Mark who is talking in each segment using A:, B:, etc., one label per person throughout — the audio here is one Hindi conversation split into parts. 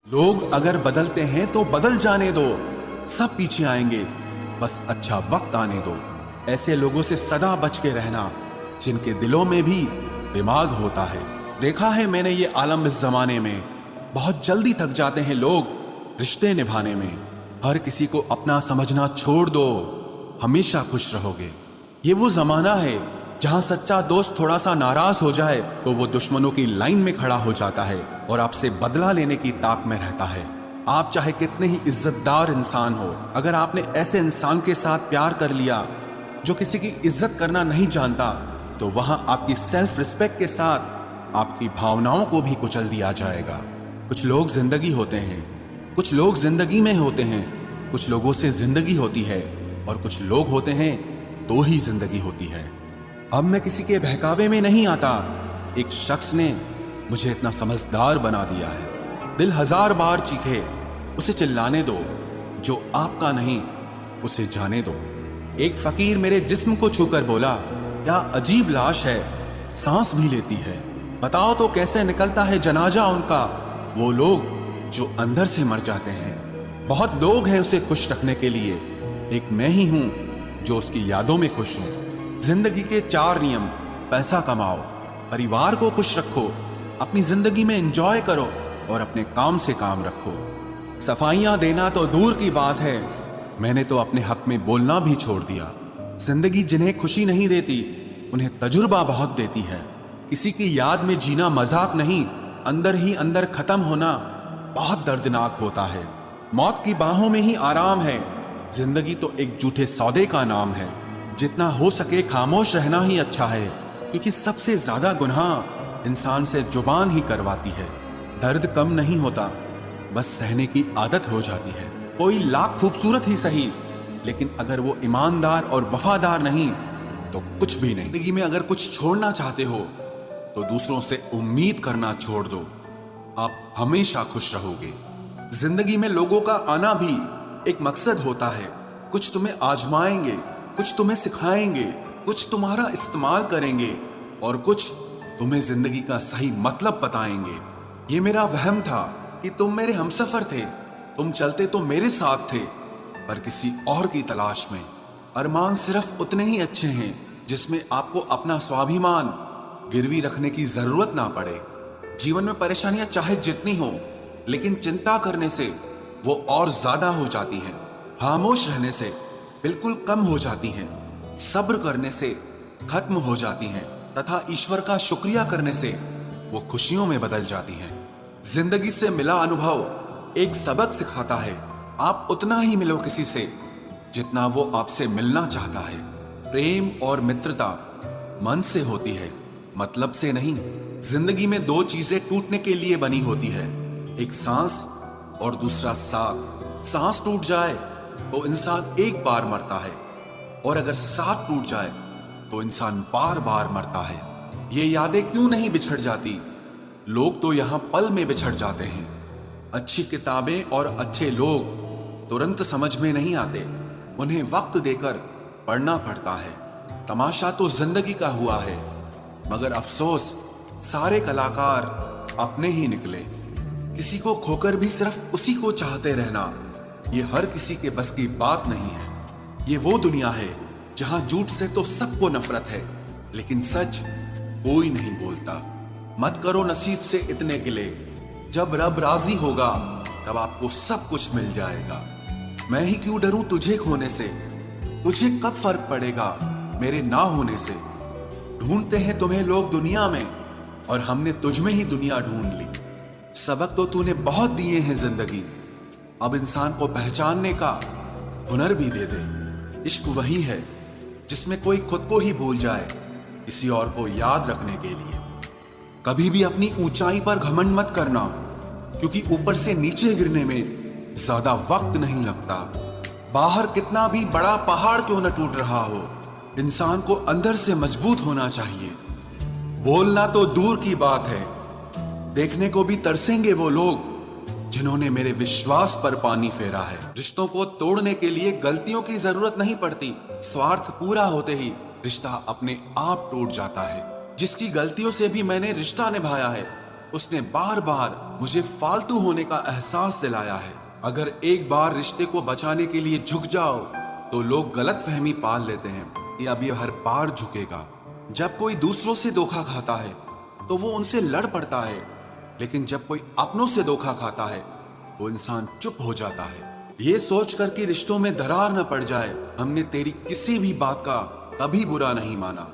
A: लोग अगर बदलते हैं तो बदल जाने दो, सब पीछे आएंगे, बस अच्छा वक्त आने दो। ऐसे लोगों से सदा बच के रहना जिनके दिलों में भी दिमाग होता है। देखा है मैंने ये आलम इस जमाने में, बहुत जल्दी थक जाते हैं लोग रिश्ते निभाने में। हर किसी को अपना समझना छोड़ दो, हमेशा खुश रहोगे। ये वो जमाना है जहां सच्चा दोस्त थोड़ा सा नाराज हो जाए तो वो दुश्मनों की लाइन में खड़ा हो जाता है और आपसे बदला लेने की ताक में रहता है। आप चाहे कितने ही इज्जतदार इंसान हो, अगर आपने ऐसे इंसान के साथ प्यार कर लिया जो किसी की इज्जत करना नहीं जानता, तो वहां आपकी सेल्फ रिस्पेक्ट के साथ आपकी भावनाओं को भी कुचल दिया जाएगा। कुछ लोग जिंदगी होते हैं, कुछ लोग जिंदगी में होते हैं, कुछ लोगों से जिंदगी होती है और कुछ लोग होते हैं तो ही जिंदगी होती है। अब मैं किसी के बहकावे में नहीं आता, एक शख्स ने मुझे इतना समझदार बना दिया है। दिल 1000 बार चीखे, उसे चिल्लाने दो, जो आपका नहीं उसे जाने दो। एक फकीर मेरे जिस्म को छूकर बोला, क्या अजीब लाश है, सांस भी लेती है। बताओ तो कैसे निकलता है जनाजा उनका, वो लोग जो अंदर से मर जाते हैं। बहुत लोग हैं उसे खुश रखने के लिए, एक मैं ही हूं जो उसकी यादों में खुश हूं। जिंदगी के 4 नियम: पैसा कमाओ, परिवार को खुश रखो, अपनी जिंदगी में एंजॉय करो और अपने काम से काम रखो। सफाइयां देना तो दूर की बात है, मैंने तो अपने हक में बोलना भी छोड़ दिया। जिंदगी जिन्हें खुशी नहीं देती उन्हें तजुर्बा बहुत देती है। किसी की याद में जीना मजाक नहीं, अंदर ही अंदर खत्म होना बहुत दर्दनाक होता है। मौत की बाहों में ही आराम है, जिंदगी तो एक झूठे सौदे का नाम है। जितना हो सके खामोश रहना ही अच्छा है, क्योंकि सबसे ज्यादा गुनाह इंसान से जुबान ही करवाती है। दर्द कम नहीं होता, बस सहने की आदत हो जाती है। कोई लाख खूबसूरत ही सही, लेकिन अगर वो ईमानदार और वफादार नहीं तो कुछ भी नहीं। जिंदगी में अगर कुछ छोड़ना चाहते हो तो दूसरों से उम्मीद करना छोड़ दो, आप हमेशा खुश रहोगे। जिंदगी में लोगों का आना भी एक मकसद होता है। कुछ तुम्हें आजमाएंगे, कुछ तुम्हें सिखाएंगे, कुछ तुम्हारा इस्तेमाल करेंगे और कुछ तुम्हें जिंदगी का सही मतलब बताएंगे। ये मेरा वहम था कि तुम मेरे हमसफर थे, तुम चलते तो मेरे साथ थे, पर किसी और की तलाश में। अरमान सिर्फ उतने ही अच्छे हैं जिसमें आपको अपना स्वाभिमान गिरवी रखने की जरूरत ना पड़े। जीवन में परेशानियां चाहे जितनी हो, लेकिन चिंता करने से वो और ज्यादा हो जाती हैं। खामोश रहने से बिल्कुल कम हो जाती हैं। सब्र करने से खत्म हो जाती हैं तथा ईश्वर का शुक्रिया करने से वो खुशियों में बदल जाती हैं। जिंदगी से मिला अनुभव एक सबक सिखाता है, आप उतना ही मिलो किसी से जितना वो आपसे मिलना चाहता है। प्रेम और मित्रता मन से होती है, मतलब से नहीं। जिंदगी में 2 चीजें टूटने के लिए बनी होती है, एक सांस और दूसरा साथ। सांस टूट जाए तो इंसान एक बार मरता है, और अगर साथ टूट जाए तो इंसान बार बार मरता है। ये यादें क्यों नहीं बिछड़ जाती? लोग तो यहां पल में बिछड़ जाते हैं। अच्छी किताबें और अच्छे लोग तुरंत समझ में नहीं आते, उन्हें वक्त देकर पढ़ना पड़ता है। तमाशा तो जिंदगी का हुआ है, मगर अफसोस सारे कलाकार अपने ही निकले। किसी को खोकर भी सिर्फ उसी को चाहते रहना, ये हर किसी के बस की बात नहीं है। ये वो दुनिया है जहां झूठ से तो सबको नफरत है, लेकिन सच कोई नहीं बोलता। मत करो नसीब से इतने गिले, जब रब राजी होगा तब आपको सब कुछ मिल जाएगा। मैं ही क्यों डरूं तुझे खोने से, तुझे कब फर्क पड़ेगा मेरे ना होने से। ढूंढते हैं तुम्हें लोग दुनिया में, और हमने तुझ में ही दुनिया ढूंढ ली। सबक तो तूने बहुत दिए हैं जिंदगी, अब इंसान को पहचानने का हुनर भी दे दे। इश्क वही है जिसमें कोई खुद को ही भूल जाए किसी और को याद रखने के लिए। कभी भी अपनी ऊंचाई पर घमंड मत करना, क्योंकि ऊपर से नीचे गिरने में ज्यादा वक्त नहीं लगता। बाहर कितना भी बड़ा पहाड़ क्यों न टूट रहा हो, इंसान को अंदर से मजबूत होना चाहिए। बोलना तो दूर की बात है, देखने को भी तरसेंगे वो लोग जिन्होंने मेरे विश्वास पर पानी फेरा है। रिश्तों को तोड़ने के लिए गलतियों की जरूरत नहीं पड़ती, स्वार्थ पूरा होते ही रिश्ता अपने आप टूट जाता है। जिसकी गलतियों से भी मैंने रिश्ता निभाया है, उसने बार बार मुझे फालतू होने का एहसास दिलाया है। अगर एक बार रिश्ते को बचाने के लिए झुक जाओ तो लोग गलतफहमी पाल लेते हैं कि अब ये हर बार झुकेगा। जब कोई दूसरों से धोखा खाता है तो वो उनसे लड़ पड़ता है, लेकिन जब कोई अपनों से धोखा खाता है तो इंसान चुप हो जाता है। ये सोचकर कि रिश्तों में दरार न पड़ जाए, हमने तेरी किसी भी बात का कभी बुरा नहीं माना।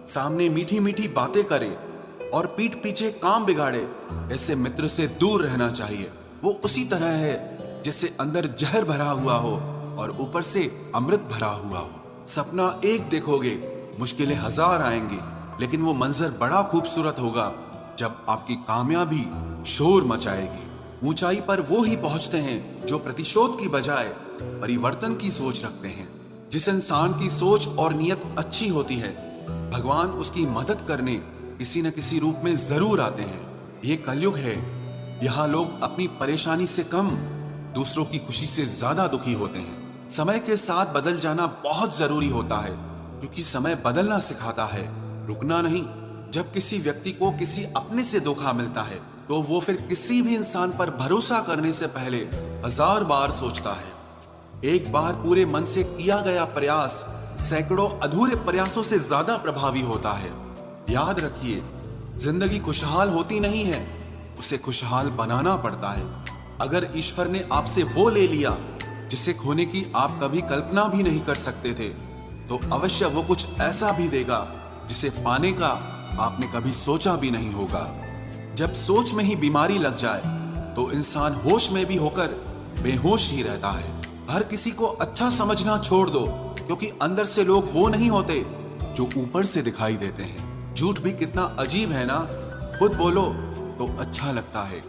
A: सामने मीठी मीठी बातें करे और पीठ पीछे काम बिगाड़े, ऐसे मित्र से दूर रहना चाहिए। वो उसी तरह है जैसे अंदर जहर भरा हुआ हो और ऊपर से अमृत भरा हुआ हो। सपना एक देखोगे, मुश्किलें हजार आएंगी, लेकिन वो मंजर बड़ा खूबसूरत होगा जब आपकी कामयाबी शोर मचाएगी। ऊंचाई पर वो ही पहुंचते हैं जो प्रतिशोध की बजाय परिवर्तन की सोच रखते हैं। जिस इंसान की सोच और नीयत अच्छी होती है, भगवान उसकी मदद करने किसी न किसी रूप में जरूर आते हैं। ये कलयुग है, यहाँ लोग अपनी परेशानी से कम दूसरों की खुशी से ज्यादा दुखी होते हैं। समय के साथ बदल जाना बहुत जरूरी होता है, क्योंकि समय बदलना सिखाता है, रुकना नहीं। जब किसी व्यक्ति को किसी अपने से धोखा मिलता है तो वो फिर किसी भी इंसान पर भरोसा करने से पहले 1000 बार सोचता है। एक बार पूरे मन से किया गया प्रयास सैकड़ों अधूरे प्रयासों से ज्यादा प्रभावी होता है। याद रखिए, जिंदगी खुशहाल होती नहीं है, उसे खुशहाल बनाना पड़ता है। अगर ईश्वर ने आपसे वो ले लिया जिसे खोने की आप कभी कल्पना भी नहीं कर सकते थे, तो अवश्य वो कुछ ऐसा भी देगा जिसे पाने का आपने कभी सोचा भी नहीं होगा। जब सोच में ही बीमारी लग जाए तो इंसान होश में भी होकर बेहोश ही रहता है। हर किसी को अच्छा समझना छोड़ दो, क्योंकि अंदर से लोग वो नहीं होते जो ऊपर से दिखाई देते हैं। झूठ भी कितना अजीब है ना। खुद बोलो तो अच्छा लगता है,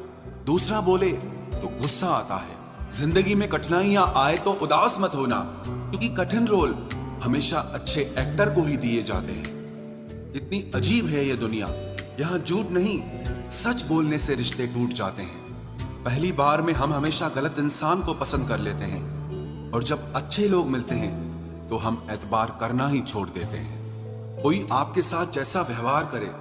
A: दूसरा बोले तो गुस्सा आता है। जिंदगी में कठिनाइयां आए तो उदास मत होना, क्योंकि कठिन रोल हमेशा अच्छे एक्टर को ही दिए जाते हैं। कितनी अजीब है ये दुनिया, यहाँ झूठ नहीं सच बोलने से रिश्ते टूट जाते हैं। पहली बार में हम हमेशा गलत इंसान को पसंद कर लेते हैं, और जब अच्छे लोग मिलते हैं तो हम एतबार करना ही छोड़ देते हैं। कोई आपके साथ जैसा व्यवहार करे,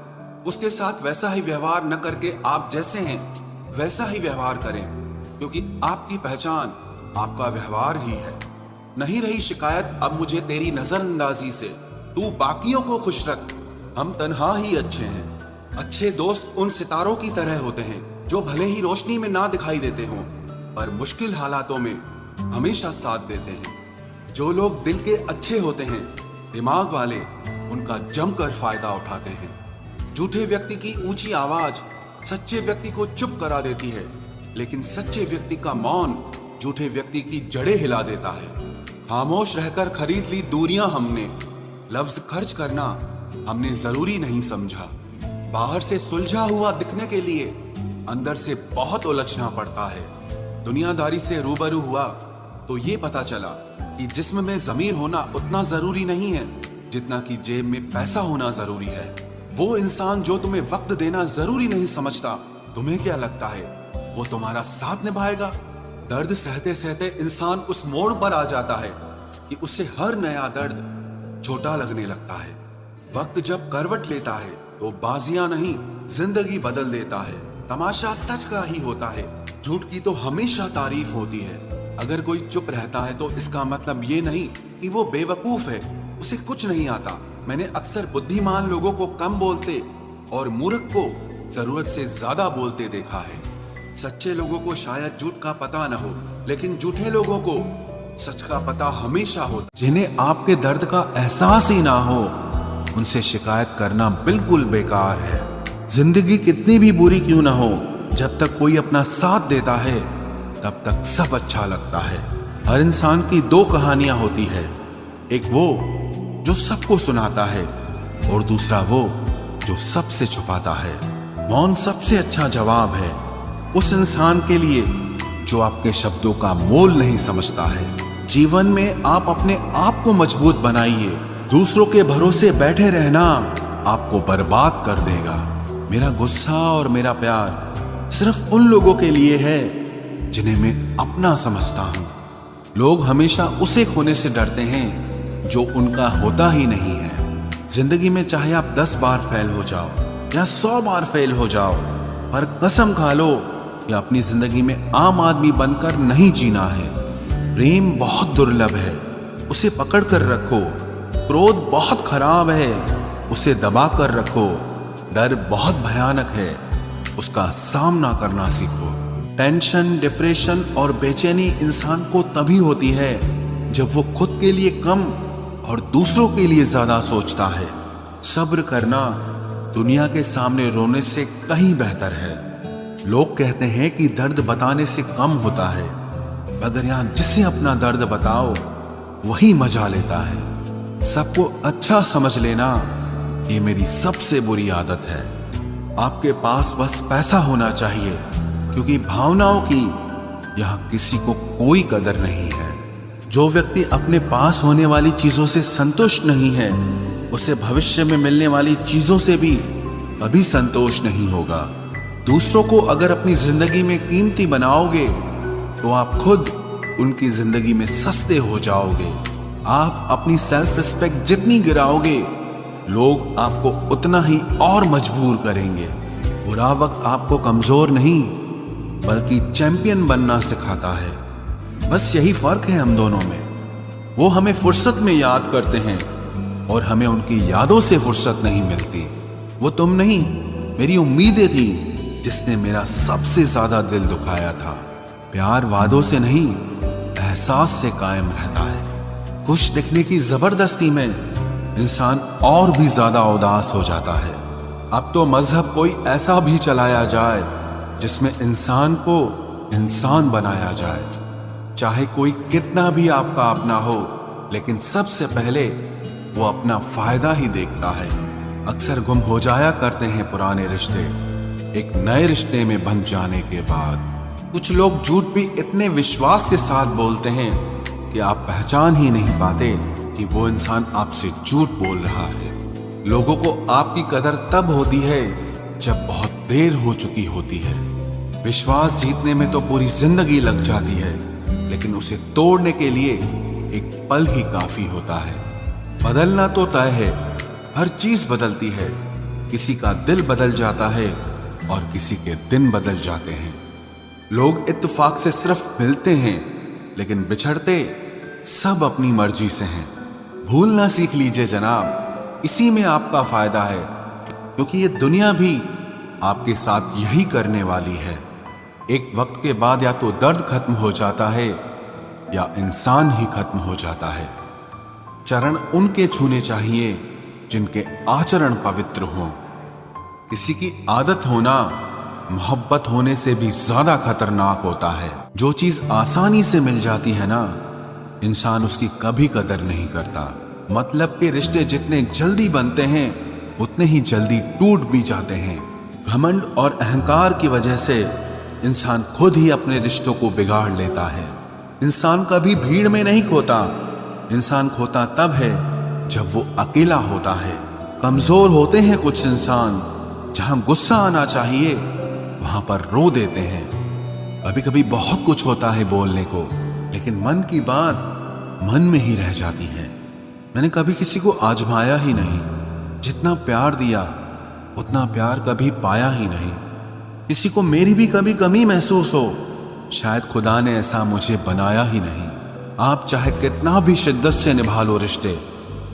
A: उसके साथ वैसा ही व्यवहार न करके आप जैसे हैं वैसा ही व्यवहार करें, क्योंकि आपकी पहचान आपका व्यवहार ही है। नहीं रही शिकायत अब मुझे तेरी नजरअंदाजी से, तू बाकियों को खुश रख, हम तन्हा ही अच्छे हैं। अच्छे दोस्त उन सितारों की तरह होते हैं जो भले ही रोशनी में ना दिखाई देते हों, पर मुश्किल हालातों में हमेशा साथ देते हैं। जो लोग दिल के अच्छे होते हैं, दिमाग वाले, उनका जमकर फायदा उठाते हैं। झूठे व्यक्ति की ऊंची आवाज सच्चे व्यक्ति को चुप करा देती है, लेकिन सच्चे व्यक्ति का मौन झूठे व्यक्ति की जड़ें हिला देता है। खामोश रहकर खरीद ली दूरियां हमने, लफ्ज खर्च करना हमने जरूरी नहीं समझा। बाहर से सुलझा हुआ दिखने के लिए अंदर से बहुत उलझना पड़ता है। दुनियादारी से रूबरू हुआ तो ये पता चला कि जिस्म में ज़मीर होना उतना जरूरी नहीं है जितना कि जेब में पैसा होना जरूरी है। वो इंसान जो तुम्हें वक्त देना जरूरी नहीं समझता, तुम्हें क्या लगता है वो तुम्हारा साथ निभाएगा? दर्द सहते सहते इंसान उस मोड़ पर आ जाता है कि उसे हर नया दर्द छोटा लगने लगता है। वक्त जब करवट लेता है तो बाजियां नहीं जिंदगी बदल देता है। तमाशा सच का ही होता है, झूठ की तो हमेशा तारीफ होती है। अगर कोई चुप रहता है तो इसका मतलब ये नहीं कि वो बेवकूफ है, उसे कुछ नहीं आता। मैंने अक्सर बुद्धिमान लोगों को कम बोलते और मूर्ख को जरूरत से ज्यादा बोलते देखा है। सच्चे लोगों को शायद झूठ का पता न हो, लेकिन झूठे लोगों को सच का पता हमेशा होता। जिन्हें आपके दर्द का एहसास ही ना हो, उनसे शिकायत करना बिल्कुल बेकार है। जिंदगी कितनी भी बुरी क्यों ना हो, जब तक कोई अपना साथ देता है तब तक सब अच्छा लगता है। हर इंसान की दो कहानियां होती है, एक वो जो सबको सुनाता है और दूसरा वो जो सबसे छुपाता है। मौन सबसे अच्छा जवाब है उस इंसान के लिए जो आपके शब्दों का मोल नहीं समझता है। जीवन में आप अपने आप को मजबूत बनाइए, दूसरों के भरोसे बैठे रहना आपको बर्बाद कर देगा। मेरा गुस्सा और मेरा प्यार सिर्फ उन लोगों के लिए है जिन्हें मैं अपना समझता हूँ। लोग हमेशा उसे खोने से डरते हैं जो उनका होता ही नहीं है। जिंदगी में चाहे आप 10 बार फेल हो जाओ या 100 बार फेल हो जाओ, पर कसम खा लो कि अपनी जिंदगी में आम आदमी बनकर नहीं जीना है। प्रेम बहुत दुर्लभ है, उसे पकड़ कर रखो। क्रोध बहुत खराब है, उसे दबा कर रखो। डर बहुत भयानक है, उसका सामना करना सीखो। टेंशन, डिप्रेशन और बेचैनी इंसान को तभी होती है जब वो खुद के लिए कम और दूसरों के लिए ज्यादा सोचता है। सब्र करना दुनिया के सामने रोने से कहीं बेहतर है। लोग कहते हैं कि दर्द बताने से कम होता है, मगर यहां जिसे अपना दर्द बताओ वही मजा लेता है। सबको अच्छा समझ लेना ये मेरी सबसे बुरी आदत है। आपके पास बस पैसा होना चाहिए, क्योंकि भावनाओं की यहां किसी को कोई कदर नहीं है। जो व्यक्ति अपने पास होने वाली चीजों से संतुष्ट नहीं है, उसे भविष्य में मिलने वाली चीजों से भी कभी संतोष नहीं होगा। दूसरों को अगर अपनी जिंदगी में कीमती बनाओगे तो आप खुद उनकी जिंदगी में सस्ते हो जाओगे। आप अपनी सेल्फ रिस्पेक्ट जितनी गिराओगे, लोग आपको उतना ही और मजबूर करेंगे। बुरा वक्त आपको कमजोर नहीं बल्कि चैंपियन बनना सिखाता है। बस यही फर्क है हम दोनों में। वो हमें फुर्सत में याद करते हैं और हमें उनकी यादों से फुर्सत नहीं मिलती। वो तुम नहीं, मेरी उम्मीदें थी जिसने मेरा सबसे ज्यादा दिल दुखाया था। प्यार वादों से नहीं, एहसास से कायम रहता है। खुश दिखने की जबरदस्ती में इंसान और भी ज्यादा उदास हो जाता है। अब तो मजहब कोई ऐसा भी चलाया जाए जिसमें इंसान को इंसान बनाया जाए। चाहे कोई कितना भी आपका अपना हो, लेकिन सबसे पहले वो अपना फायदा ही देखता है। अक्सर गुम हो जाया करते हैं पुराने रिश्ते एक नए रिश्ते में बंध जाने के बाद। कुछ लोग झूठ भी इतने विश्वास के साथ बोलते हैं कि आप पहचान ही नहीं पाते कि वो इंसान आपसे झूठ बोल रहा है। लोगों को आपकी कदर तब होती है जब बहुत देर हो चुकी होती है। विश्वास जीतने में तो पूरी जिंदगी लग जाती है, लेकिन उसे तोड़ने के लिए एक पल ही काफी होता है। बदलना तो तय है, हर चीज बदलती है। किसी का दिल बदल जाता है और किसी के दिन बदल जाते हैं। लोग इत्तेफाक से सिर्फ मिलते हैं, लेकिन बिछड़ते सब अपनी मर्जी से हैं। भूलना सीख लीजिए जनाब, इसी में आपका फायदा है, क्योंकि ये दुनिया भी आपके साथ यही करने वाली है। एक वक्त के बाद या तो दर्द खत्म हो जाता है या इंसान ही खत्म हो जाता है। चरण उनके छूने चाहिए जिनके आचरण पवित्र हों। किसी की आदत होना मोहब्बत होने से भी ज्यादा खतरनाक होता है। जो चीज आसानी से मिल जाती है ना, इंसान उसकी कभी कदर नहीं करता। मतलब के रिश्ते जितने जल्दी बनते हैं उतने ही जल्दी टूट भी जाते हैं। घमंड और अहंकार की वजह से इंसान खुद ही अपने रिश्तों को बिगाड़ लेता है। इंसान कभी भीड़ में नहीं खोता, इंसान खोता तब है जब वो अकेला होता है। कमजोर होते हैं कुछ इंसान, जहां गुस्सा आना चाहिए वहां पर रो देते हैं। कभी कभी बहुत कुछ होता है बोलने को, लेकिन मन की बात मन में ही रह जाती है। मैंने कभी किसी को आजमाया ही नहीं। जितना प्यार दिया उतना प्यार कभी पाया ही नहीं। किसी को मेरी भी कभी कमी महसूस हो, शायद खुदा ने ऐसा मुझे बनाया ही नहीं। आप चाहे कितना भी शिद्दत से निभा लो रिश्ते,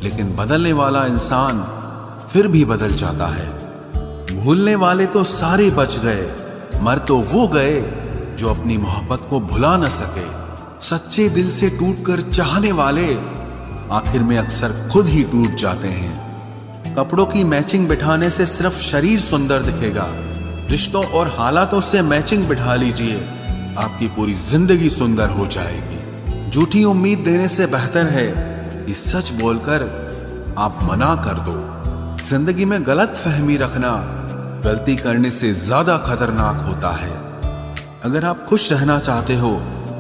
A: लेकिन बदलने वाला इंसान फिर भी बदल जाता है। भूलने वाले तो सारे बच गए, मर तो वो गए जो अपनी मोहब्बत को भुला न सके। सच्चे दिल से टूटकर चाहने वाले आखिर में अक्सर खुद ही टूट जाते हैं। कपड़ों की मैचिंग बिठाने से सिर्फ शरीर सुंदर दिखेगा। रिश्तों और हालातों से मैचिंग बिठा लीजिए, आपकी पूरी जिंदगी सुंदर हो जाएगी। झूठी उम्मीद देने से बेहतर है कि सच बोलकर आप मना कर दो। जिंदगी में गलत फहमी रखना गलती करने से ज्यादा खतरनाक होता है। अगर आप खुश रहना चाहते हो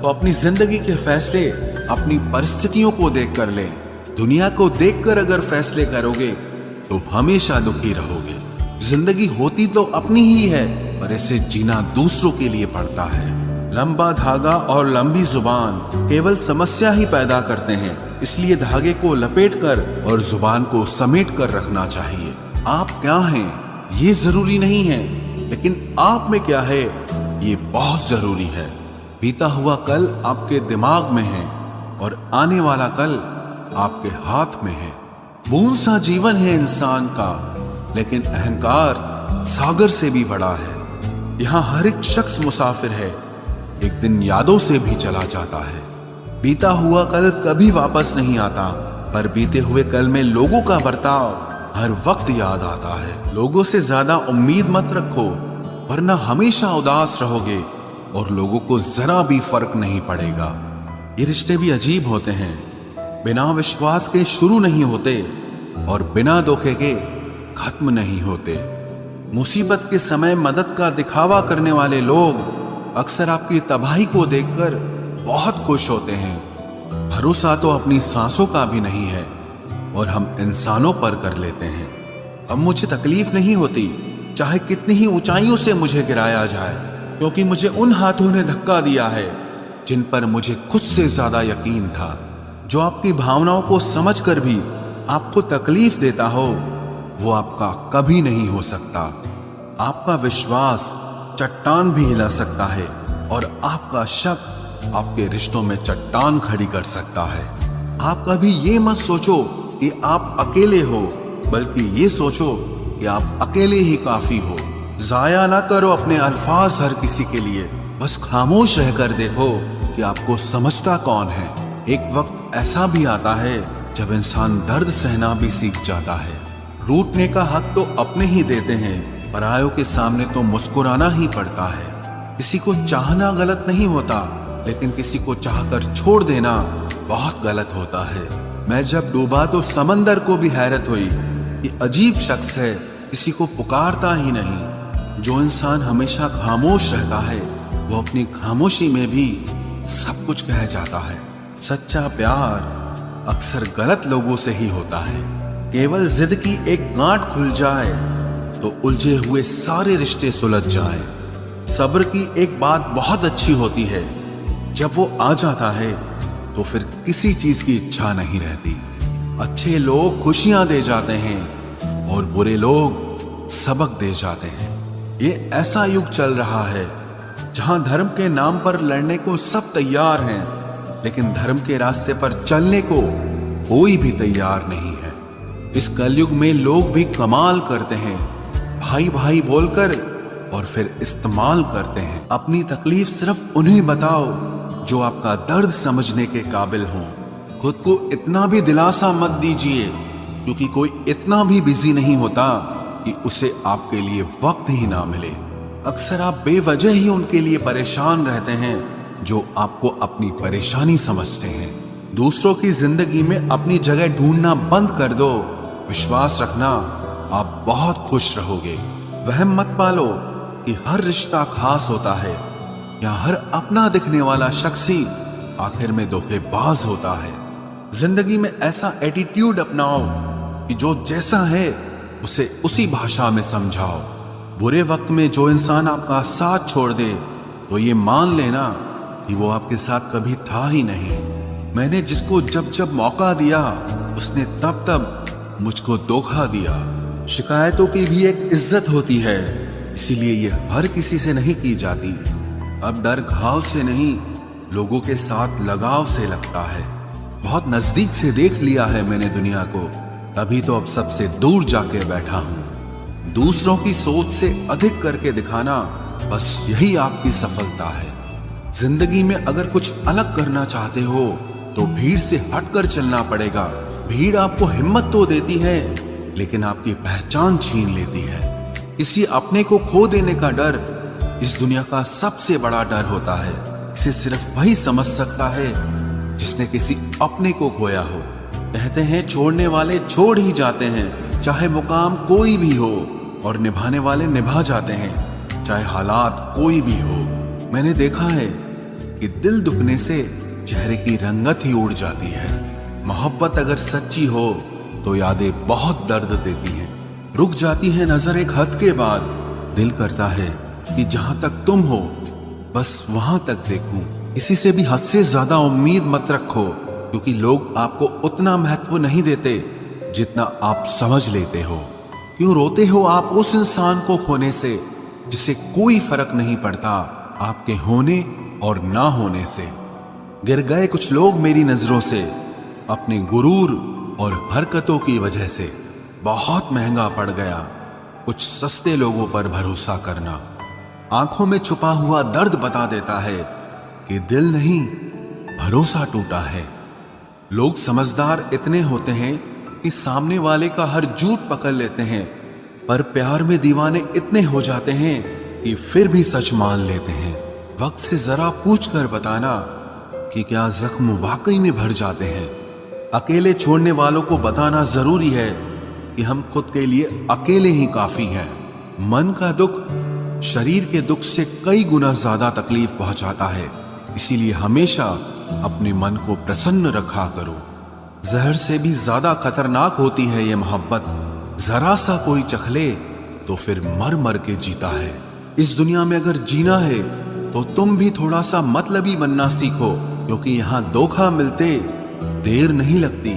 A: तो अपनी जिंदगी के फैसले अपनी परिस्थितियों को देखकर लें। दुनिया को देखकर अगर फैसले करोगे तो हमेशा दुखी रहोगे। जिंदगी होती तो अपनी ही है, पर इसे जीना दूसरों के लिए पड़ता है। लंबा धागा और लंबी जुबान केवल समस्या ही पैदा करते हैं, इसलिए धागे को लपेटकर और जुबान को समेट कर रखना चाहिए। आप क्या हैं ये जरूरी नहीं है, लेकिन आप में क्या है ये बहुत जरूरी है। बीता हुआ कल आपके दिमाग में है और आने वाला कल आपके हाथ में है। बूंद सा जीवन है इंसान का, लेकिन अहंकार सागर से भी बड़ा है। यहाँ हर एक शख्स मुसाफिर है, एक दिन यादों से भी चला जाता है। बीता हुआ कल कभी वापस नहीं आता, पर बीते हुए कल में लोगों का बर्ताव हर वक्त याद आता है। लोगों से ज्यादा उम्मीद मत रखो, वरना हमेशा उदास रहोगे और लोगों को जरा भी फर्क नहीं पड़ेगा। ये रिश्ते भी अजीब होते हैं, बिना विश्वास के शुरू नहीं होते और बिना धोखे के खत्म नहीं होते। मुसीबत के समय मदद का दिखावा करने वाले लोग अक्सर आपकी तबाही को देखकर बहुत खुश होते हैं। भरोसा तो अपनी सांसों का भी नहीं है और हम इंसानों पर कर लेते हैं। अब मुझे तकलीफ नहीं होती चाहे कितनी ही ऊंचाइयों से मुझे गिराया जाए, क्योंकि मुझे उन हाथों ने धक्का दिया है जिन पर मुझे खुद से ज्यादा यकीन था। जो आपकी भावनाओं को समझकर भी आपको तकलीफ देता हो, वो आपका कभी नहीं हो सकता। आपका विश्वास चट्टान भी हिला सकता है और आपका शक आपके रिश्तों में चट्टान खड़ी कर सकता है। आप कभी ये मत सोचो कि आप अकेले हो, बल्कि ये सोचो कि आप अकेले ही काफी हो। जाया ना करो अपने अल्फाज हर किसी के लिए, बस खामोश रहकर देखो कि आपको समझता कौन है। एक वक्त ऐसा भी आता है जब इंसान दर्द सहना भी सीख जाता है। रूठने का हक तो अपने ही देते हैं, परायों के सामने तो मुस्कुराना ही पड़ता है। किसी को चाहना गलत नहीं होता, लेकिन किसी को चाहकर छोड़ देना बहुत गलत होता है। मैं जब डूबा तो समंदर को भी हैरत हुई, ये अजीब शख्स है, किसी को पुकारता ही नहीं। जो इंसान हमेशा खामोश रहता है, वो अपनी खामोशी में भी सब कुछ कह जाता है। सच्चा प्यार अक्सर गलत लोगों से ही होता है। केवल जिद की एक गांठ खुल जाए तो उलझे हुए सारे रिश्ते सुलझ जाएं। सब्र की एक बात बहुत अच्छी होती है, जब वो आ जाता है तो फिर किसी चीज की इच्छा नहीं रहती। अच्छे लोग खुशियां दे जाते हैं और बुरे लोग सबक दे जाते हैं। ये ऐसा युग चल रहा है जहां धर्म के नाम पर लड़ने को सब तैयार हैं, लेकिन धर्म के रास्ते पर चलने को कोई भी तैयार नहीं है। इस कलयुग में लोग भी कमाल करते हैं, भाई भाई बोलकर और फिर इस्तेमाल करते हैं। अपनी तकलीफ सिर्फ उन्हें बताओ जो आपका दर्द समझने के काबिल हों। खुद को इतना भी दिलासा मत दीजिए, क्योंकि कोई इतना भी बिजी नहीं होता कि उसे आपके लिए वक्त ही ना मिले। अक्सर आप बेवजह ही उनके लिए परेशान रहते हैं जो आपको अपनी परेशानी समझते हैं। दूसरों की जिंदगी में अपनी जगह ढूंढना बंद कर दो। विश्वास रखना, आप बहुत खुश रहोगे। वहम मत पालो कि हर रिश्ता खास होता है या हर अपना दिखने वाला शख्स ही आखिर में धोखेबाज होता है। जिंदगी में ऐसा एटीट्यूड अपनाओ कि जो जैसा है उसे उसी भाषा में समझाओ। बुरे वक्त में जो इंसान आपका साथ छोड़ दे तो ये मान लेना कि वो आपके साथ कभी था ही नहीं। मैंने जिसको जब जब मौका दिया, उसने तब तब मुझको धोखा दिया। शिकायतों की भी एक इज्जत होती है, इसीलिए ये हर किसी से नहीं की जाती। अब डर घाव से नहीं, लोगों के साथ लगाव से लगता है। बहुत नजदीक से देख लिया है मैंने दुनिया को, तभी तो अब सबसे दूर जाके बैठा हूं। दूसरों की सोच से अधिक करके दिखाना, बस यही आपकी सफलता है। जिंदगी में अगर कुछ अलग करना चाहते हो तो भीड़ से हटकर चलना पड़ेगा। भीड़ आपको हिम्मत तो देती है, लेकिन आपकी पहचान छीन लेती है। किसी अपने को खो देने का डर इस दुनिया का सबसे बड़ा डर होता है। इसे सिर्फ वही समझ सकता है जिसने किसी अपने को खोया हो। कहते हैं छोड़ने वाले छोड़ ही जाते हैं, चाहे मुकाम कोई भी हो, और निभाने वाले निभा जाते हैं, चाहे हालात कोई भी हो। मैंने देखा है कि दिल दुखने से चेहरे की रंगत ही उड़ जाती है। मोहब्बत अगर सच्ची हो तो यादें बहुत दर्द देती हैं। रुक जाती है नजर एक हद के बाद, दिल करता है कि जहां तक तुम हो बस वहां तक देखूं। किसी से भी हद से ज्यादा उम्मीद मत रखो, क्योंकि लोग आपको उतना महत्व नहीं देते जितना आप समझ लेते हो। क्यों रोते हो आप उस इंसान को खोने से जिसे कोई फर्क नहीं पड़ता आपके होने और ना होने से। गिर गए कुछ लोग मेरी नजरों से अपने गुरूर और हरकतों की वजह से। बहुत महंगा पड़ गया कुछ सस्ते लोगों पर भरोसा करना। आंखों में छुपा हुआ दर्द बता देता है कि दिल नहीं, भरोसा टूटा है। लोग समझदार इतने होते हैं कि सामने वाले का हर झूठ पकड़ लेते हैं, पर प्यार में दीवाने इतने हो जाते हैं कि फिर भी सच मान लेते हैं। वक्त से जरा पूछ कर बताना कि क्या जख्म वाकई में भर जाते हैं। अकेले छोड़ने वालों को बताना जरूरी है कि हम खुद के लिए अकेले ही काफी हैं। मन का दुख शरीर के दुख से कई गुना ज्यादा तकलीफ पहुंचाता है, इसीलिए हमेशा अपने मन को प्रसन्न रखा करो। जहर से भी ज्यादा खतरनाक होती है ये मोहब्बत। जरा सा कोई चखले तो फिर मर मर के जीता है। इस दुनिया में अगर जीना है तो तुम भी थोड़ा सा मतलबी बनना सीखो, क्योंकि यहाँ धोखा मिलते देर नहीं लगती।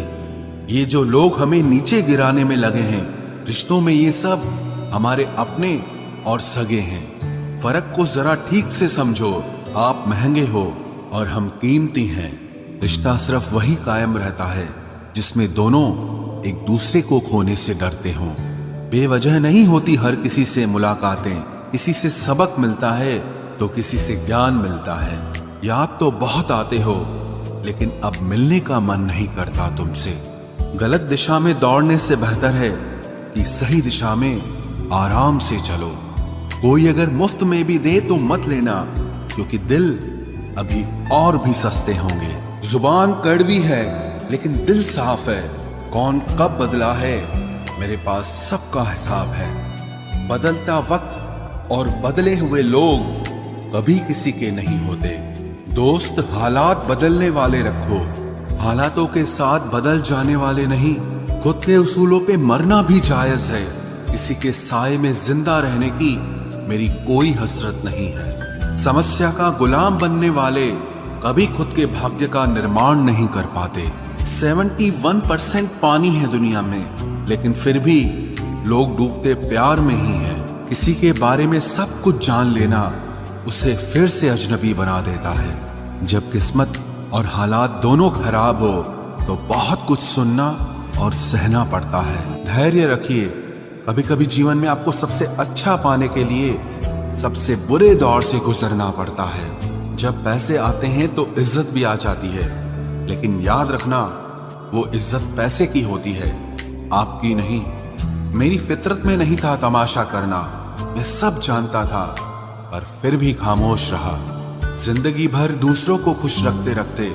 A: ये जो लोग हमें नीचे गिराने में लगे हैं, रिश्तों में ये सब हमारे अपने और सगे हैं। फर्क को जरा ठीक से समझो। आप महंगे हो और हम कीमती हैं। रिश्ता सिर्फ वही कायम रहता है जिसमें दोनों एक दूसरे को खोने से डरते हों। बेवजह नहीं होती हर किसी से मुलाकातें। किसी से सबक मिलता है तो किसी से ज्ञान मिलता है। याद तो बहुत आते हो, लेकिन अब मिलने का मन नहीं करता तुमसे। गलत दिशा में दौड़ने से बेहतर है कि सही दिशा में आराम से चलो। कोई अगर मुफ्त में भी दे तो मत लेना, क्योंकि दिल अभी और भी सस्ते होंगे। जुबान कड़वी है लेकिन दिल साफ है। कौन कब बदला है मेरे पास सबका हिसाब है। बदलता वक्त और बदले हुए लोग कभी किसी के नहीं होते। दोस्त हालात बदलने वाले रखो, हालातों के साथ बदल जाने वाले नहीं। खुद के उसूलों पे मरना भी जायज है। किसी के साए में जिंदा रहने की मेरी कोई हसरत नहीं है। समस्या का गुलाम बनने वाले कभी खुद के भाग्य का निर्माण नहीं कर पाते। 71% पानी है दुनिया में, लेकिन फिर भी लोग डूबते प्यार में ही हैं। किसी के बारे में सब कुछ जान लेना उसे फिर से अजनबी बना देता है। जब किस्मत और हालात दोनों खराब हो तो बहुत कुछ सुनना और सहना पड़ता है। धैर्य रखिए। कभी कभी जीवन में आपको सबसे अच्छा पाने के लिए सबसे बुरे दौर से गुजरना पड़ता है। जब पैसे आते हैं तो इज्जत भी आ जाती है, लेकिन याद रखना वो इज्जत पैसे की होती है, आपकी नहीं। मेरी फितरत में नहीं था तमाशा करना, मैं सब जानता था, पर फिर भी खामोश रहा। जिंदगी भर दूसरों को खुश रखते रखते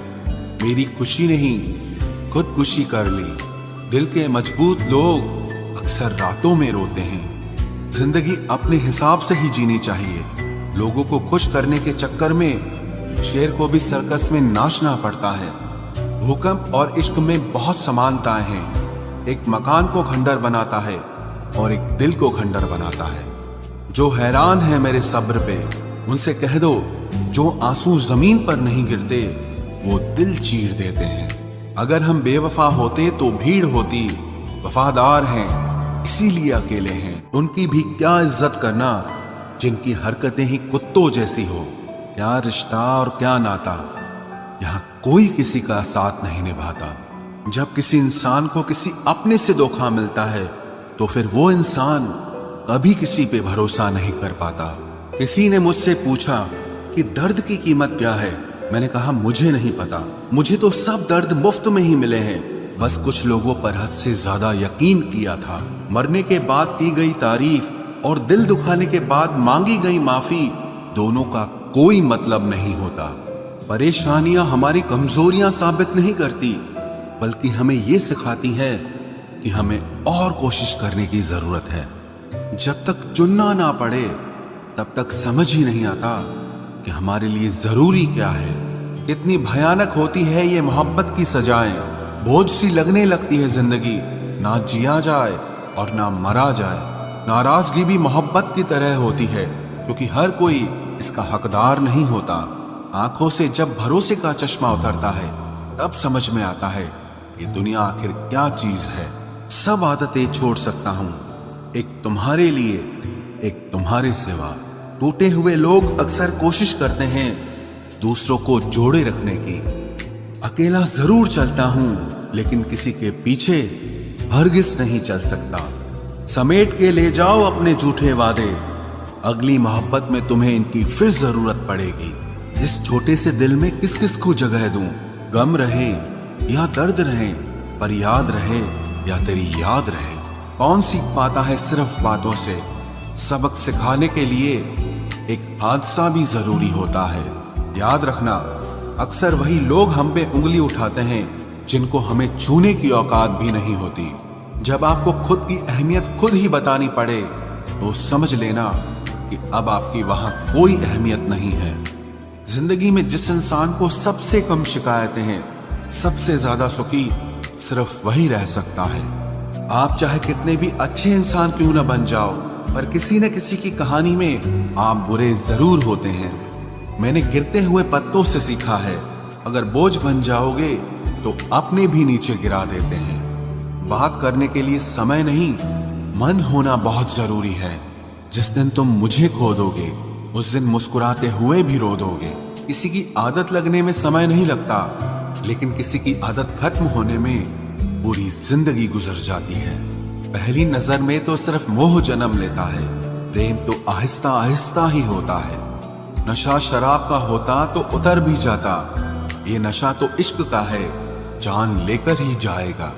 A: मेरी खुशी नहीं खुदकुशी कर ली। दिल के मजबूत लोग अक्सर रातों में रोते हैं। जिंदगी अपने हिसाब से ही जीनी चाहिए। लोगों को खुश करने के चक्कर में शेर को भी सर्कस में नाचना पड़ता है। भूकंप और इश्क में बहुत समानताएं हैं। एक मकान को खंडर बनाता है और एक दिल को खंडर बनाता है। जो हैरान है मेरे सब्र पे, उनसे कह दो जो आंसू जमीन पर नहीं गिरते वो दिल चीर देते हैं। अगर हम बेवफा होते तो भीड़ होती। वफादार हैं इसीलिए अकेले हैं। उनकी भी क्या इज्जत करना जिनकी हरकतें ही कुत्तों जैसी हो। क्या रिश्ता और क्या नाता, यहाँ कोई किसी का साथ नहीं निभाता। जब किसी इंसान को किसी अपने से धोखा मिलता है तो फिर वो इंसान कभी किसी पे भरोसा नहीं कर पाता। किसी ने मुझसे पूछा कि दर्द की कीमत क्या है। मैंने कहा मुझे नहीं पता, मुझे तो सब दर्द मुफ्त में ही मिले हैं। बस कुछ लोगों पर हद से ज्यादा यकीन किया था। मरने के बाद की गई तारीफ और दिल दुखाने के बाद मांगी गई माफी, दोनों का कोई मतलब नहीं होता। परेशानियां हमारी कमजोरियां साबित नहीं करती, बल्कि हमें ये सिखाती है कि हमें और कोशिश करने की जरूरत है। जब तक चुनना ना पड़े तब तक समझ ही नहीं आता कि हमारे लिए जरूरी क्या है। कितनी भयानक होती है ये मोहब्बत की सजाएं। बोझ सी लगने लगती है जिंदगी, ना जिया जाए और ना मरा जाए। नाराजगी भी मोहब्बत की तरह होती है, क्योंकि हर कोई इसका हकदार नहीं होता। आंखों से जब भरोसे का चश्मा उतरता है तब समझ में आता है कि दुनिया आखिर क्या चीज है। सब आदतें छोड़ सकता हूं, एक तुम्हारे लिए, एक तुम्हारे सिवा। टूटे हुए लोग अक्सर कोशिश करते हैं दूसरों को जोड़े रखने की। अकेला जरूर चलता हूं, लेकिन किसी के पीछे हरगिज नहीं चल सकता। समेट के ले जाओ अपने झूठे वादे, अगली मोहब्बत में तुम्हें इनकी फिर जरूरत पड़ेगी। इस छोटे से दिल में किस किस को जगह दूं? गम रहे या दर्द रहे, पर याद रहे या तेरी याद रहे। कौन सीख पाता है सिर्फ बातों से? सबक सिखाने के लिए एक हादसा भी जरूरी होता है। याद रखना, अक्सर वही लोग हम पे उंगली उठाते हैं जिनको हमें छूने की औकात भी नहीं होती। जब आपको खुद की अहमियत खुद ही बतानी पड़े तो समझ लेना कि अब आपकी वहां कोई अहमियत नहीं है। जिंदगी में जिस इंसान को सबसे कम शिकायतें हैं, सबसे ज्यादा सुखी सिर्फ वही रह सकता है। आप चाहे कितने भी अच्छे इंसान क्यों न बन जाओ, पर किसी न किसी की कहानी में आप बुरे जरूर होते हैं। मैंने गिरते हुए पत्तों से सीखा है, अगर बोझ बन जाओगे तो अपने भी नीचे गिरा देते हैं। बात करने के लिए समय नहीं, मन होना बहुत जरूरी है। जिस दिन तुम मुझे खो दोगे, उस दिन मुस्कुराते हुए भी रो दोगे। किसी की आदत लगने में समय नहीं लगता, लेकिन किसी की आदत खत्म होने में पूरी जिंदगी गुजर जाती है। पहली नजर में तो सिर्फ मोह जन्म लेता है, प्रेम तो आहिस्ता आहिस्ता ही होता है। नशा शराब का होता तो उतर भी जाता, ये नशा तो इश्क का है, जान लेकर ही जाएगा।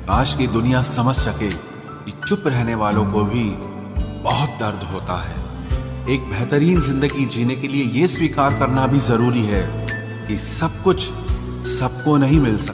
A: काश की दुनिया समझ सके कि चुप रहने वालों को भी बहुत दर्द होता है। एक बेहतरीन जिंदगी जीने के लिए ये स्वीकार करना भी जरूरी है कि सब कुछ सबको नहीं मिल सकता।